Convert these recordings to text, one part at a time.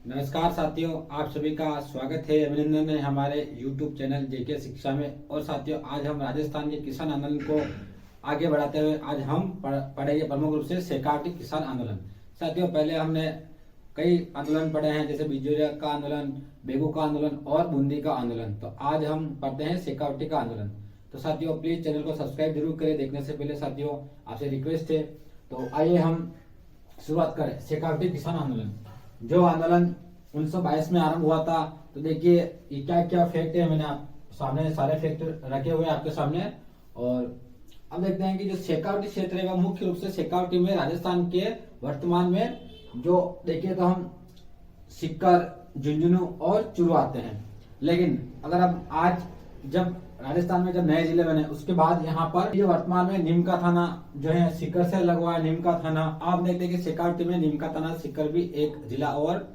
नमस्कार साथियों, आप सभी का स्वागत है, अभिनंदन है हमारे YouTube चैनल जेके शिक्षा में। और साथियों, आज हम राजस्थान के किसान आंदोलन को आगे बढ़ाते हुए आज हम पढ़ेंगे प्रमुख रूप से शेखावटी किसान आंदोलन। साथियों, पहले हमने कई आंदोलन पढ़े हैं, जैसे बिजोरिया का आंदोलन, बेगू का आंदोलन और बूंदी का आंदोलन। तो आज हम पढ़ते हैं शेखावटी का आंदोलन। तो साथियों, प्लीज चैनल को सब्सक्राइब जरूर करें। देखने से पहले साथियों आपसे रिक्वेस्ट है, तो आइए हम शुरुआत करें। शेखावटी किसान आंदोलन, जो आंदोलन 1922 में आरंभ हुआ था। तो देखिए ये क्या क्या फैक्ट है, मैंने आप सामने सारे फैक्ट रखे हुए हैं आपके सामने। और अब देखते हैं कि जो शेखावटी क्षेत्र है वह मुख्य रूप से शेखावटी में राजस्थान के वर्तमान में जो देखिए तो हम सीकर, झुंझुनू और चूरू आते हैं। लेकिन अगर अब आज जब राजस्थान में जब नए जिले बने उसके बाद यहाँ पर ये वर्तमान में नीम का थाना जो है सीकर से लगा है, नीम का थाना। आप देखते हैं कि शेखावटी में नीम का थाना सीकर भी एक जिला और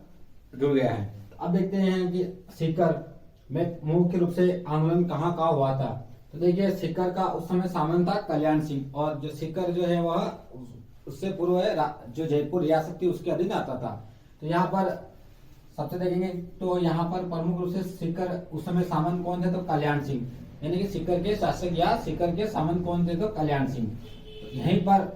जुड़ गया है। तो अब देखते हैं कि सीकर में मुख्य रूप से आंदोलन कहाँ कहाँ हुआ था। तो देखिए सीकर का उस समय सामंत था कल्याण सिंह, और जो सीकर जो है वह उससे पूर्व है जो जयपुर रियासत थी उसके अधीन आता था। तो यहाँ पर सबसे देखेंगे तो यहाँ पर प्रमुख रूप से सीकर उस समय सामंत कौन थे, तो कल्याण सिंह, यानी कि सीकर के शासक या सीकर के सामंत कौन थे, तो कल्याण सिंह। तो यहीं पर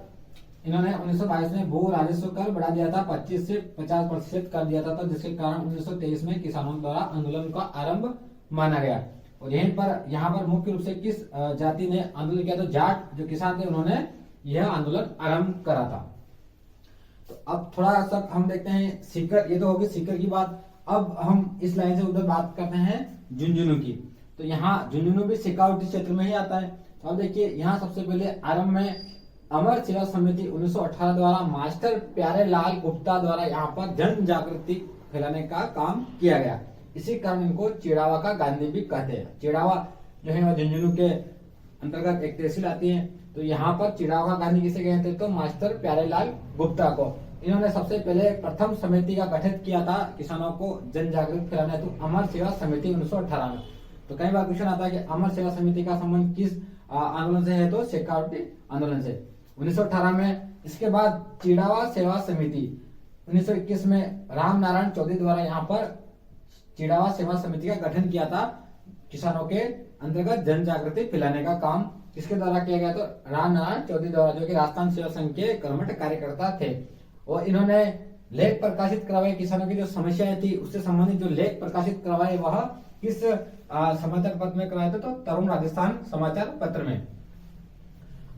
इन्होंने 1922 में भू राजस्व कर बढ़ा दिया था, 25 से 50% कर दिया था। तो जिसके कारण 1923 में किसानों द्वारा आंदोलन का आरंभ माना गया। और यहीं पर यहाँ पर मुख्य रूप से किस जाति ने आंदोलन किया, तो जाट जो किसान थे उन्होंने यह आंदोलन आरंभ करा था। तो अब थोड़ा सा हम देखते हैं सीकर, ये तो होगी सीकर की बात। अब हम इस लाइन से उधर बात करते हैं झुंझुनू की। तो यहाँ झुंझुनू भी शेखावटी क्षेत्र में ही आता है। तो अब देखिए यहाँ सबसे पहले आरंभ में अमर सेवा समिति 1918 द्वारा मास्टर प्यारे लाल गुप्ता द्वारा यहाँ पर जन जागृति फैलाने का काम किया गया। इसी कारण इनको चिड़ावा का गांधी भी कहते हैं। चिड़ावा जो है वह झुंझुनू के अंतर्गत एक तहसील आती है। तो यहाँ पर चिड़ावा का गांधी किसे कहते हैं, तो मास्टर प्यारेलाल गुप्ता को। इन्होंने सबसे पहले प्रथम समिति का गठन किया था किसानों को जन जागृत फैलाने, तो अमर सेवा समिति 1918 में। तो कई बार क्वेश्चन आता है कि अमर सेवा समिति का संबंध किस आंदोलन से है, तो शेखावटी आंदोलन से 1918 में। इसके बाद चिड़ावा सेवा समिति 1921 में राम नारायण चौधरी द्वारा यहाँ पर चिड़ावा सेवा समिति का गठन किया था, किसानों के अंतर्गत जन जागृति फैलाने का काम किसके द्वारा किया गया, तो राम नारायण चौधरी द्वारा, जो कि राजस्थान सेवा संघ के कर्मठ कार्यकर्ता थे। और इन्होंने लेख प्रकाशित करवाए, किसानों की जो समस्याएं थी उससे संबंधित जो लेख प्रकाशित करवाए वह किस समाचार पत्र में करवाए थे, तो तरुण राजस्थान समाचार पत्र में।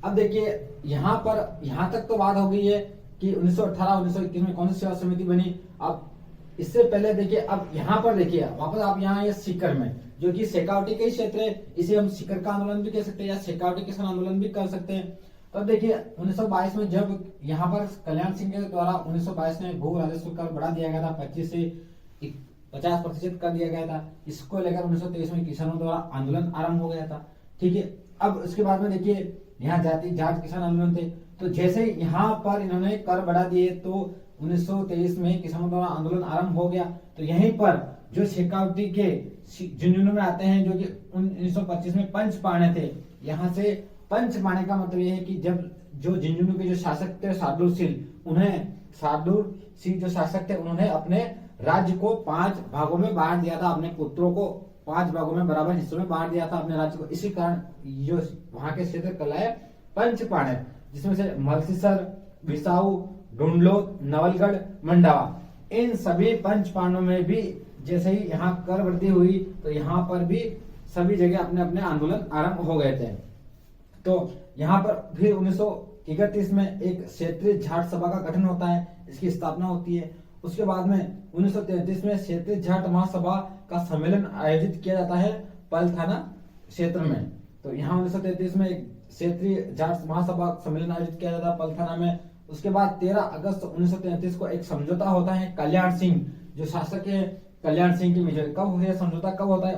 अब देखिए यहाँ पर यहाँ तक तो बात हो गई है कि 1918-1921 में कौन सी सेवा समिति बनी। अब इससे पहले देखिए, अब यहाँ पर देखिए वापस आप यहाँ ये सीकर में, जो कि शेखावटी का ही क्षेत्र है, इसे हम सीकर का आंदोलन भी कह सकते हैं या शेखावटी किसान आंदोलन भी कर सकते हैं। तब देखिए 1922 में जब यहाँ पर कल्याण सिंह के द्वारा 1922 में भू राजस्व कर बढ़ा दिया गया था, 25 से 50% कर दिया गया था। इसको लेकर 1923 में किसानों द्वारा आंदोलन आरंभ हो गया था। ठीक है, अब इसके बाद में देखिए यहाँ जाट किसान आंदोलन थे। तो जैसे यहाँ पर इन्होंने कर बढ़ा दिए तो 1923 में किसानों द्वारा आंदोलन आरंभ हो गया। तो यहीं पर जो शेखावटी के झुंझुनू में आते हैं, जो कि 1925 में पंच पाणे थे। यहाँ से पंच पाणे का मतलब यह है कि जब जो झुंझुनू के जो शासक थे शार्दुल सिंह जो शासक थे, उन्होंने अपने राज्य को 5 भागों में बांट दिया था, अपने पुत्रों को 5 भागों में बराबर हिस्सों में बांट दिया था अपने राज्य को। इसी कारण जो वहां के क्षेत्र कहलाए पंच पाणे, जिसमें से मलसीसर, बिसाऊ, ढूंढलो, नवलगढ़, मंडावा, इन सभी पंच पाणों में भी जैसे ही यहाँ कर वृद्धि हुई तो यहाँ पर भी सभी जगह अपने अपने आंदोलन आरंभ हो गए थे। तो यहाँ पर फिर 1931 में एक क्षेत्रीय जाट सभा का गठन होता है, इसकी स्थापना होती है। उसके बाद में 1933 में क्षेत्रीय जाट महासभा का सम्मेलन आयोजित किया जाता है पलथाना क्षेत्र में। तो यहाँ 1933 में एक क्षेत्रीय जाट महासभा सम्मेलन आयोजित किया जाता है पलथाना में। उसके बाद 13 अगस्त 1933 को एक समझौता होता है कल्याण सिंह जो शासक है, कल्याण सिंह की मेजर कब हुआ समझौता, कब होता है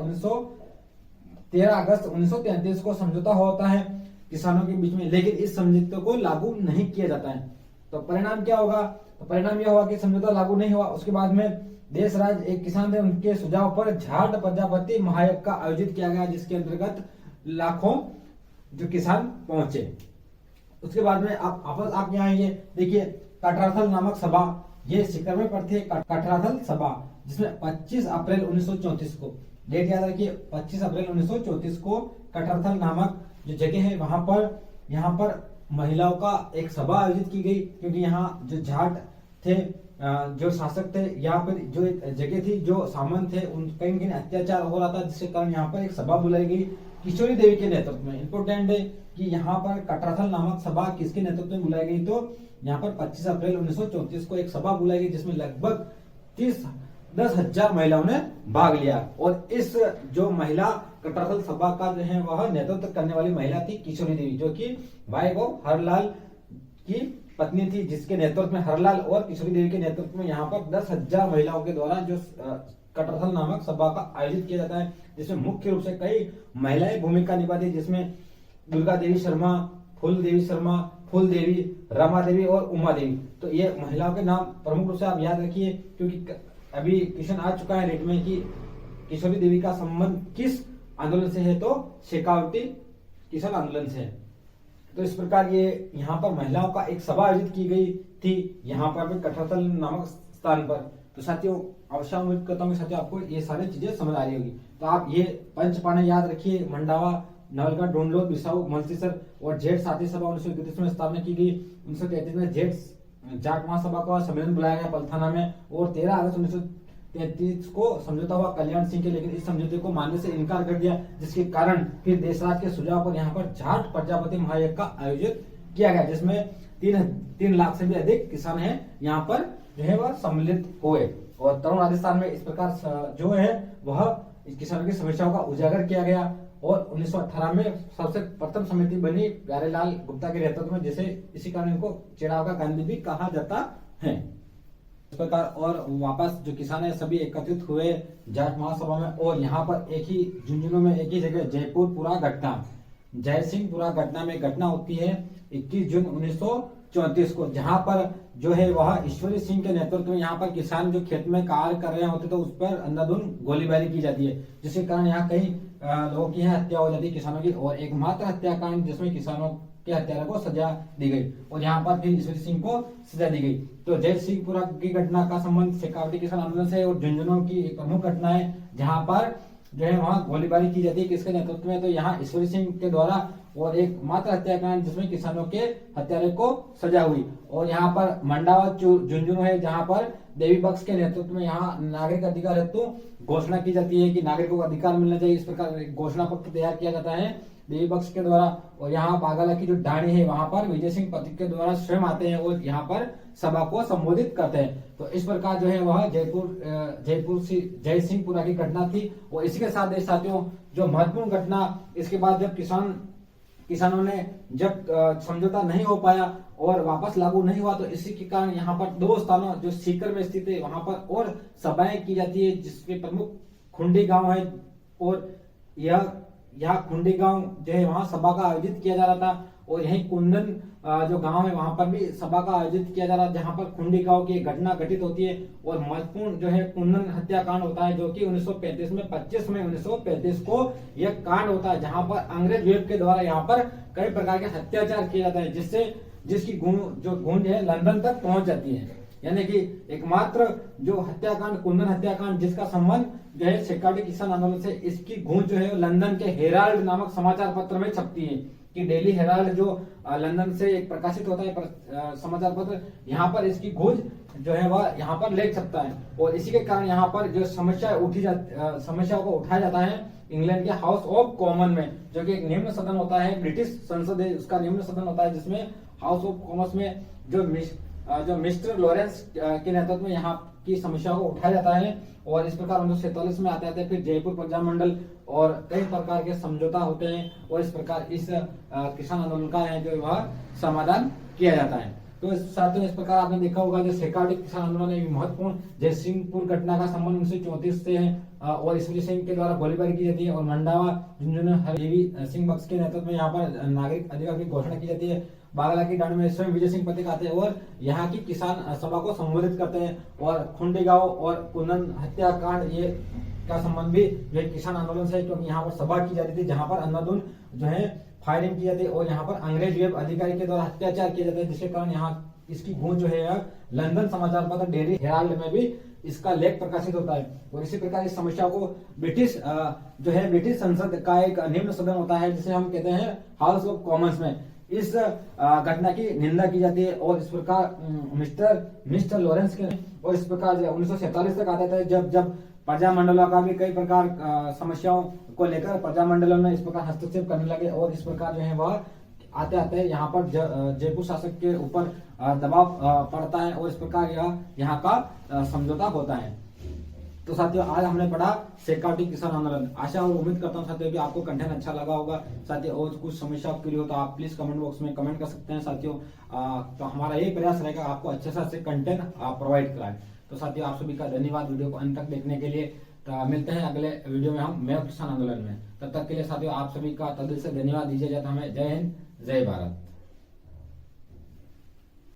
13 अगस्त 1933 को समझौता होता है किसानों के बीच में। लेकिन इस समझौते को लागू नहीं किया जाता है। तो परिणाम क्या होगा, तो परिणाम यह हुआ कि समझौता लागू नहीं हुआ। उसके बाद में देश राज एक किसान थे, उनके सुझाव पर जाट प्रजापति महायज्ञ का आयोजित किया गया, जिसके अंतर्गत लाखों जो किसान पहुंचे। उसके बाद में आप यहाँ आइए, देखिए कटराथल नामक सभा ये सीकर में पड़ती है कटराथल सभा, जिसमें 25 अप्रैल 1934 को, डेट याद रखिए 25 अप्रैल 1934 को कटराथल नामक जो जगह है यहाँ पर महिलाओं का एक सभा आयोजित की गई, क्योंकि यहाँ जो जाट थे, जो शासक थे, यहाँ पर जो एक जगह थी, जो सामंत थे, उन कहीं कहीं अत्याचार हो रहा था, जिसके कारण यहाँ पर एक सभा बुलाई गई किशोरी देवी के नेतृत्व में। इंपोर्टेंट है कि यहाँ पर कटराथल नामक सभा किसके नेतृत्व में बुलाई गई, तो यहाँ पर 25 अप्रैल 1934 को एक सभा बुलाई गई, जिसमें लगभग 10,000 महिलाओं ने भाग लिया। और इस जो महिला कटराथल सभा का जो है वह नेतृत्व करने वाली महिला थी किशोरी देवी, जो कि भाई को हरलाल की पत्नी थी, जिसके नेतृत्व में हरलाल और किशोरी देवी के नेतृत्व में यहाँ पर 10,000 महिलाओं के द्वारा जो कटराथल नामक सभा का आयोजित किया जाता है, जिसमें मुख्य रूप से कई महिलाएं भूमिका निभाती, जिसमें दुर्गा देवी शर्मा, फूल देवी शर्मा, फूल देवी, रमा देवी और उमा देवी। तो ये महिलाओं के नाम प्रमुख रूप से आप याद रखिए, क्योंकि अभी क्वेश्चन आ चुका है रेट में कि किशोरी देवी का संबंध किस आंदोलन से है, तो शेखावटी किसान आंदोलन से है। तो इस प्रकार ये यहाँ पर महिलाओं का एक सभा आयोजित की गई थी, यहाँ पर भी कटराथल नामक स्थान पर। तो साथियों अवश्य उम्मीद करता हूँ साथियों आपको ये सारी चीजें समझ आ रही होगी। तो आप ये पंचपाने याद रखिए, मंडावा, नवलगढ़, डोंडलोर, बिसाऊ, मलसीसर और जेठ साथी सभा 1931 में स्थापना की गई। 1933 में जेठ जाट महासभा का सम्मेलन बुलाया गया पलथाना में, और 13 अगस्त 1933 को समझौता हुआ कल्याण सिंह के, लेकिन इस समझौते को मानने से इनकार कर दिया, जिसके कारण फिर देशराज के सुझाव पर यहाँ पर जाट प्रजापति महायज्ञ का आयोजित किया गया, जिसमें 3 लाख से भी अधिक किसान हैं यहाँ पर जो है वह सम्मिलित हुए। और तरुण राजस्थान में इस प्रकार जो है वह किसानों की समस्याओं का उजागर किया गया, और 1918 में सबसे प्रथम समिति बनी प्यारेलाल गुप्ता के नेतृत्व में, जिसे इसी कारण इनको चिड़ाव का गांधी भी कहा जाता है। इस प्रकार और वापस जो किसान है सभी एकत्रित हुए जाट महासभा में, और यहाँ पर एक ही झुंझुनू में एक ही जगह जयपुरपुरा घटना, जयसिंहपुरा घटना में घटना होती है 21 जून 1934 को, जहां पर जो है वह ईश्वरी सिंह के नेतृत्व में यहाँ पर किसान जो खेत में कार्य कर रहे होते तो उस पर अंधाधुंध गोलीबारी की जाती है, जिसके कारण यहाँ कई लोगों की हत्या हो जाती है किसानों की, और एकमात्र हत्याकांड जिसमें किसानों के हत्यारों को सजा दी गई, और यहाँ पर फिर ईश्वरी सिंह को सजा दी गई। तो जयसिंहपुरा की घटना का संबंध शेखावटी किसान आंदोलन से, और झुंझुनू की एक प्रमुख घटना है जहाँ पर जो है वहाँ गोलीबारी की जाती है, किसके नेतृत्व में, तो यहाँ ईश्वरी सिंह के द्वारा, और एक मात्र हत्याकांड जिसमें किसानों के हत्यारे को सजा हुई। और यहाँ पर मंडावा झुंझुनू है, जहाँ पर देवी बख्श के नेतृत्व में यहाँ नागरिक अधिकार हेतु घोषणा की जाती है कि नागरिकों को अधिकार मिलना चाहिए, इस प्रकार घोषणा पत्र तैयार किया जाता है देवी बख्श के द्वारा। और यहाँ बागाला की जो ढाणी है वहां पर विजय सिंह पथिक के द्वारा स्वयं आते हैं और यहाँ पर सभा को संबोधित करते हैं। तो इस प्रकार जो है वह जयसिंहपुरा की घटना थी। और इसी के साथ साथियों जो महत्वपूर्ण घटना, इसके बाद जब किसानों ने जब समझौता नहीं हो पाया और वापस लागू नहीं हुआ, तो इसी के कारण यहाँ पर 2 स्थानों जो सीकर में स्थित है वहां पर और सभाएं की जाती है, जिसके प्रमुख खुंडी गांव है, और यह खुंडी गांव जो है वहां सभा का आयोजित किया जा रहा था। और यही कुंदन जो गांव है वहां पर भी सभा का आयोजित किया जा रहा है, जहां पर खुंडी गांव की घटना घटित होती है। और महत्वपूर्ण जो है कुंदन हत्याकांड होता है, जो कि 1935 में 25 मई 1935 को यह कांड होता है, जहां पर अंग्रेज वेब के द्वारा यहाँ पर कई प्रकार के अत्याचार किया जाता है, जिसकी गूंज है लंदन तक पहुंच जाती है। यानी कि एकमात्र जो हत्याकांड, कुंदन हत्याकांड, जिसका संबंध जो है शेखावटी किसान आंदोलन से, इसकी गूंज जो है लंदन के हेराल्ड नामक समाचार पत्र में छपती है, कि डेली हेराल्ड जो लंदन से एक प्रकाशित होता है समाचार पत्र, यहाँ पर इसकी गूंज जो है वह यहाँ पर लेख छपता है। और इसी के कारण यहाँ पर जो समस्याओं को उठाया जाता है इंग्लैंड के हाउस ऑफ कॉमन में, जो कि एक निम्न सदन होता है, ब्रिटिश संसद है, उसका निम्न सदन होता है, जिसमें हाउस ऑफ कॉमन्स में जो मिस्टर लॉरेंस के नेतृत्व में यहाँ की समस्याओं को उठाया जाता है। और इस प्रकार 1947 में आते आते फिर जयपुर पंजाब मंडल और कई प्रकार के समझौता होते हैं, और इस प्रकार इस किसान आंदोलन का है जो वह समाधान किया जाता है। तो साथियों इस प्रकार आपने देखा होगा जो शेखावटी किसान आंदोलन है महत्वपूर्ण जयसिंहपुर घटना का संबंध 1934 से है, और ईश्वरी सिंह के द्वारा गोलीबारी की जाती है। और मंडावा झुंझुनू देवी सिंह बख्श के नेतृत्व में यहाँ पर नागरिक अधिकार की घोषणा की जाती है। बागला की डांड में स्वयं विजय सिंह पथिक आते हैं और यहाँ की किसान सभा को संबोधित करते हैं। और खुंडी गांव और कुंदन हत्याकांड ये का संबंध भी जो किसान आंदोलन से, क्योंकि यहाँ पर सभा की जाती थी जहाँ पर अंधाधुंध जो है फायरिंग की जाती है, और यहाँ पर अंग्रेज वेब अधिकारी के द्वारा अत्याचार किया जाता है, जिसके कारण यहाँ इसकी गूंज जो है लंदन समाचार पत्र डेली हेराल्ड में भी इसका लेख प्रकाशित होता है। और इसी प्रकार इस समस्या को ब्रिटिश संसद का एक निम्न सदन होता है जिसे हम कहते हैं हाउस ऑफ कॉमन्स में इस घटना की निंदा की जाती है। और इस प्रकार मिस्टर लॉरेंस के और इस प्रकार 1947 तक आता है जब प्रजामंडलों का भी कई प्रकार समस्याओं को लेकर प्रजामंडलों में इस प्रकार हस्तक्षेप करने लगे। और इस प्रकार जो है वह आते आते यहाँ पर जयपुर शासक के ऊपर दबाव पड़ता है और इस प्रकार यहाँ का समझौता होता है। तो साथियों आज हमने पढ़ा शेखावटी किसान आंदोलन। आशा और उम्मीद करता हूँ साथियों कि आपको कंटेंट अच्छा लगा होगा। साथियों और कुछ समस्या आपके लिए हो तो आप प्लीज कमेंट बॉक्स में कमेंट कर सकते हैं साथियों। तो हमारा यही प्रयास रहेगा आपको अच्छे से अच्छे कंटेंट प्रोवाइड कराएं। तो साथियों आप सभी का धन्यवाद वीडियो को अंत तक देखने के लिए। तो मिलते हैं अगले वीडियो में हम मैं किसान आंदोलन में। तब तक के लिए साथियों आप सभी का तहे दिल से धन्यवाद दीजिए जाता हमें। जय हिंद जय भारत।